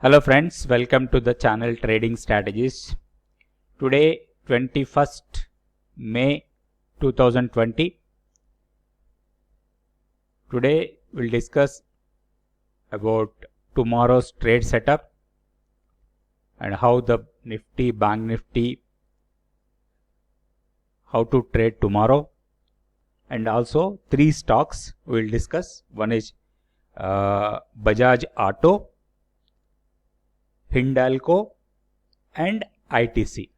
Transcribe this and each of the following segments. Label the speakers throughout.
Speaker 1: Hello friends, welcome to the channel Trading Strategies. Today 21st May 2020. Today we'll discuss about tomorrow's trade setup and how the Nifty, Bank Nifty, how to trade tomorrow, and also three stocks we'll discuss. One is Bajaj Auto, Hindalco and ITC.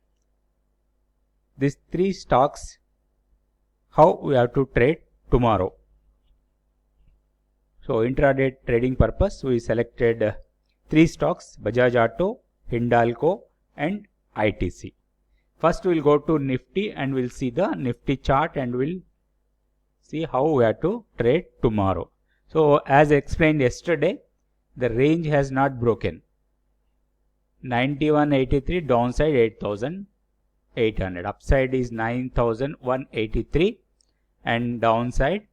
Speaker 1: These three stocks, how we have to trade tomorrow. So intraday trading purpose, we selected three stocks: Bajaj Auto, Hindalco and ITC. First we'll go to Nifty and we'll see the Nifty chart and we'll see how we have to trade tomorrow. So as explained yesterday, the range has not broken. 9183, downside 8800, upside is 9183 and downside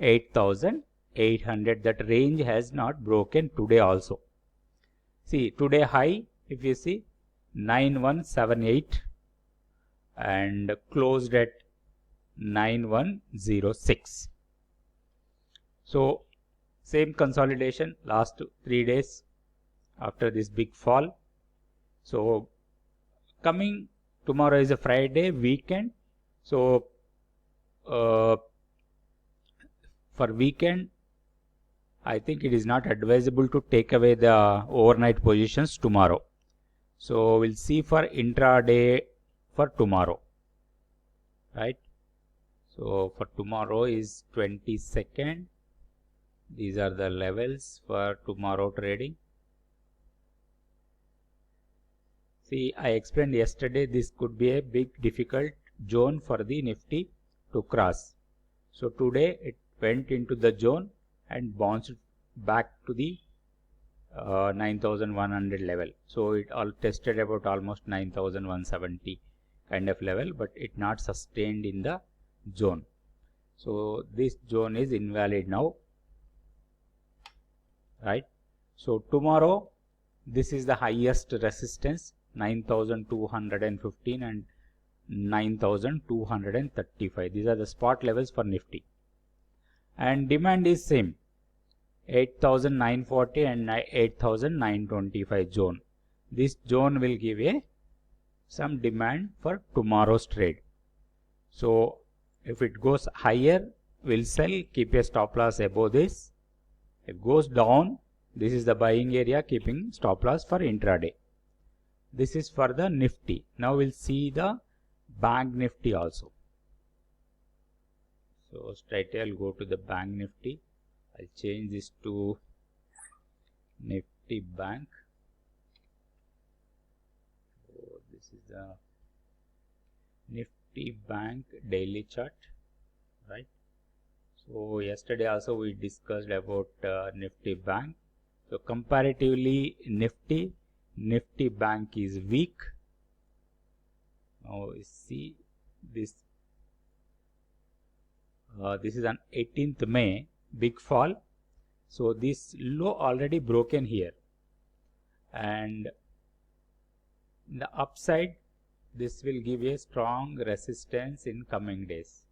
Speaker 1: 8800. That range has not broken today also. See, today high, if you see, 9178 and closed at 9106. So same consolidation last 3 days after this big fall. So coming tomorrow is a Friday weekend. So for weekend, I think it is not advisable to take away the overnight positions tomorrow. So we'll see for intraday for tomorrow, right? So for tomorrow is 22nd. These are the levels for tomorrow trading. See, I explained yesterday this could be a big difficult zone for the Nifty to cross. So today it went into the zone and bounced back to the 9100 level. So it all tested about almost 9170 kind of level, but it not sustained in the zone. So this zone is invalid now, right? So tomorrow this is the highest resistance, 9215 and 9235. These are the spot levels for Nifty. And demand is same, 8940 and 8925 zone. This zone will give some demand for tomorrow's trade. So if it goes higher, we'll sell, keep a stop loss above this. If it goes down, this is the buying area, keeping stop loss for intraday. This is for the Nifty. Now we'll see the Bank Nifty also. So straight I'll go to the Bank Nifty. I'll change this to Nifty Bank. So this is the Nifty Bank daily chart, right? So yesterday also we discussed about Nifty Bank. So comparatively Nifty Bank is weak. Now you see this. This is on 18th May, big fall. So this low already broken here, and in the upside this will give a strong resistance in coming days.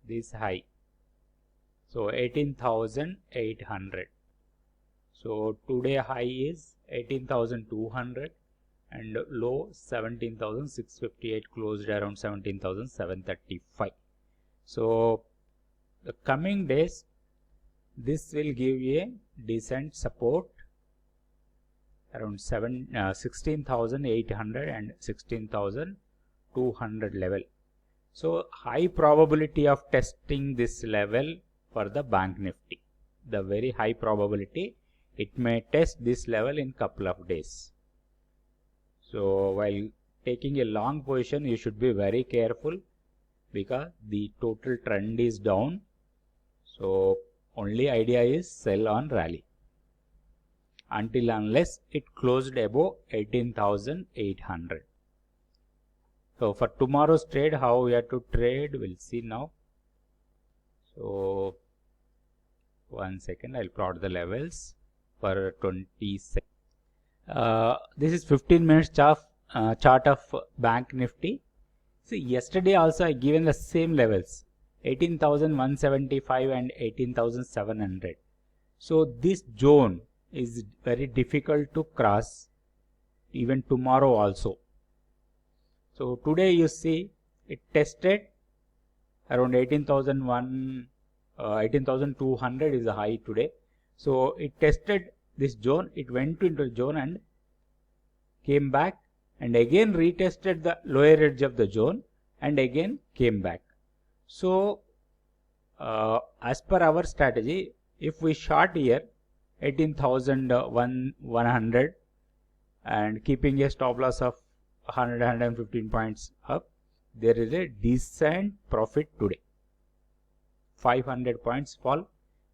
Speaker 1: This high, so 18,800. So today high is 18,200 and low 17,658, closed around 17,735. So the coming days this will give a decent support around 16,800 and 16,200 level. So high probability of testing this level for the Bank Nifty. The very high probability it may test this level in couple of days. So while taking a long position, you should be very careful because the total trend is down. So only idea is sell on rally until unless it closed above 18,800. So for tomorrow's trade, how we have to trade, we'll see now. So 1 second, I'll plot the levels. for 26. This is 15 minutes chart of Bank Nifty. See, yesterday also I given the same levels, 18,175 and 18,700. So this zone is very difficult to cross even tomorrow also. So today you see it tested around 18,200 is the high today. So it tested this zone, it went into the zone and came back and again retested the lower edge of the zone and again came back. So as per our strategy, if we short here 18,100 and keeping a stop loss of 115 points up, there is a decent profit today. 500 points fall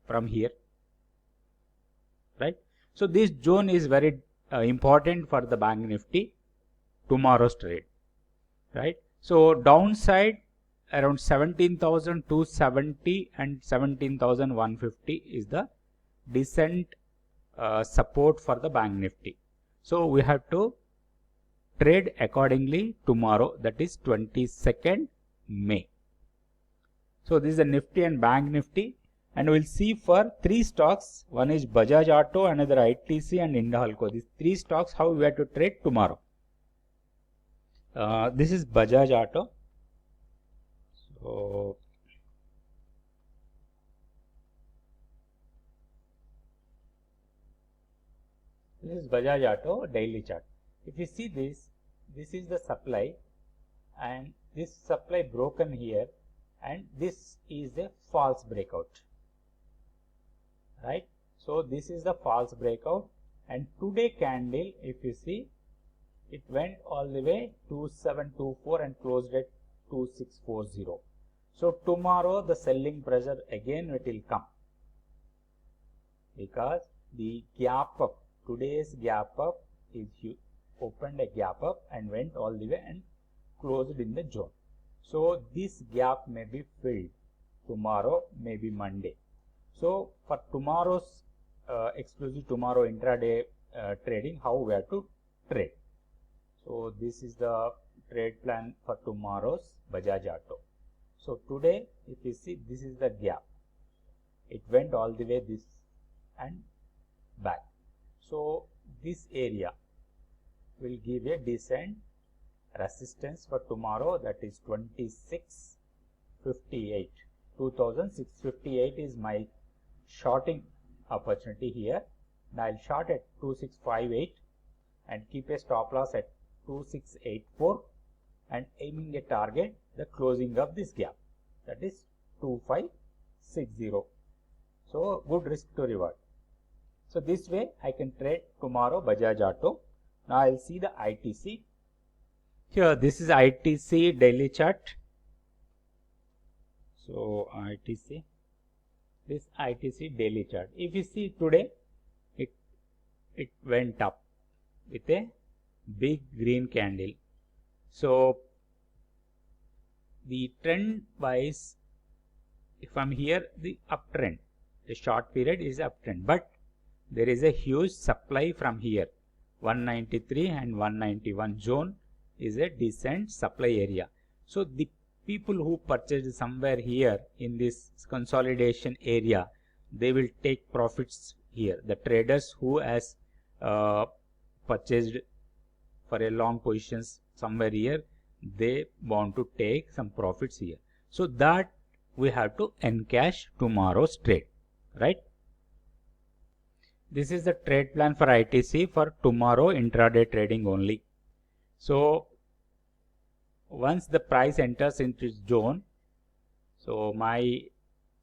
Speaker 1: from here, right? So this zone is very important for the Bank Nifty tomorrow's trade, right? So downside around 17,270 and 17,150 is the decent support for the Bank Nifty. So we have to trade accordingly tomorrow, that is 22nd May. So this is the Nifty and Bank Nifty, and we'll see for three stocks. One is Bajaj Auto, another ITC and Hindalco. These three stocks how we have to trade tomorrow. This is Bajaj Auto. So this is Bajaj Auto daily chart. If you see this is the supply, and this supply broken here, and this is a false breakout, right? So this is the false breakout, and today candle, if you see, it went all the way 2724 and closed at 2640. So tomorrow the selling pressure again it will come, because the gap up, today's gap up is opened a gap up and went all the way and closed in the zone. So this gap may be filled tomorrow, maybe Monday. So for tomorrow's exclusive tomorrow intraday trading, how we have to trade. So this is the trade plan for tomorrow's Bajaj Auto. So today, if you see, this is the gap. It went all the way this and back. So this area will give a decent resistance for tomorrow, that is 2658. 2658 is my shorting opportunity here. Now I'll short at 2658 and keep a stop loss at 2684 and aiming a target the closing of this gap, that is 2560. So good risk to reward. So this way I can trade tomorrow Bajaj Auto. Now I'll see the ITC. Here this is ITC daily chart. So ITC, this ITC daily chart. If you see today, it went up with a big green candle. So the trend wise, if I'm here, the uptrend, the short period is uptrend, but there is a huge supply from here. 193 and 191 zone is a decent supply area. So the people who purchased somewhere here in this consolidation area, they will take profits here. The traders who has purchased for a long positions somewhere here, they want to take some profits here. So that we have to encash tomorrow's trade, right? This is the trade plan for ITC for tomorrow intraday trading only. So once the price enters into zone, so my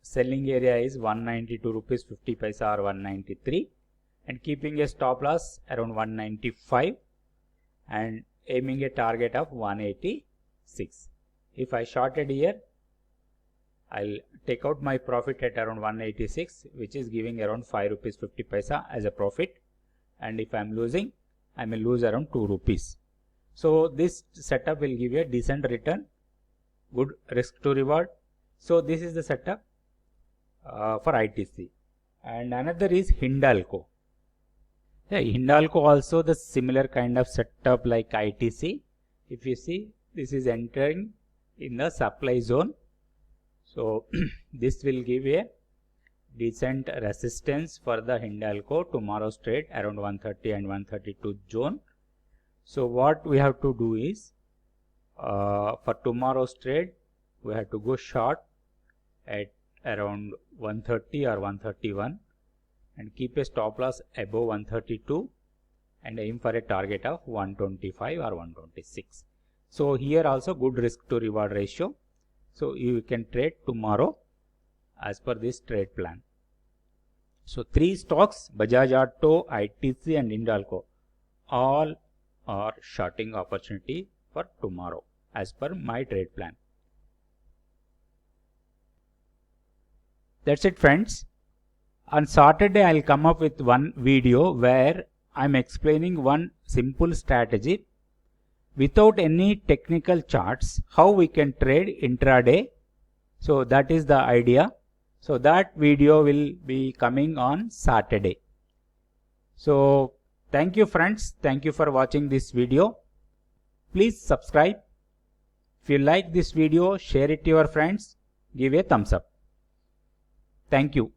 Speaker 1: selling area is 192 rupees 50 paisa or 193, and keeping a stop loss around 195 and aiming a target of 186. If I shorted here, I'll take out my profit at around 186, which is giving around 5 rupees 50 paisa as a profit, and if I'm losing, I may lose around 2 rupees. So this setup will give you a decent return, good risk to reward. So this is the setup for ITC. And another is Hindalco. Yeah, Hindalco also the similar kind of setup like ITC. If you see, this is entering in the supply zone. So this will give a decent resistance for the Hindalco tomorrow's trade around 130 and 132 zone. So what we have to do is for tomorrow's trade we have to go short at around 130 or 131 and keep a stop loss above 132 and aim for a target of 125 or 126. So here also good risk to reward ratio. So you can trade tomorrow as per this trade plan. So 3 stocks, Bajaj Auto, ITC and Hindalco, all are shorting opportunity for tomorrow as per my trade plan. That's it, friends. On Saturday I'll come up with one video where I'm explaining one simple strategy without any technical charts how we can trade intraday. So that is the idea. So that video will be coming on Saturday. So thank you, friends. Thank you for watching this video. Please subscribe. If you like this video, share it to your friends. Give a thumbs up. Thank you.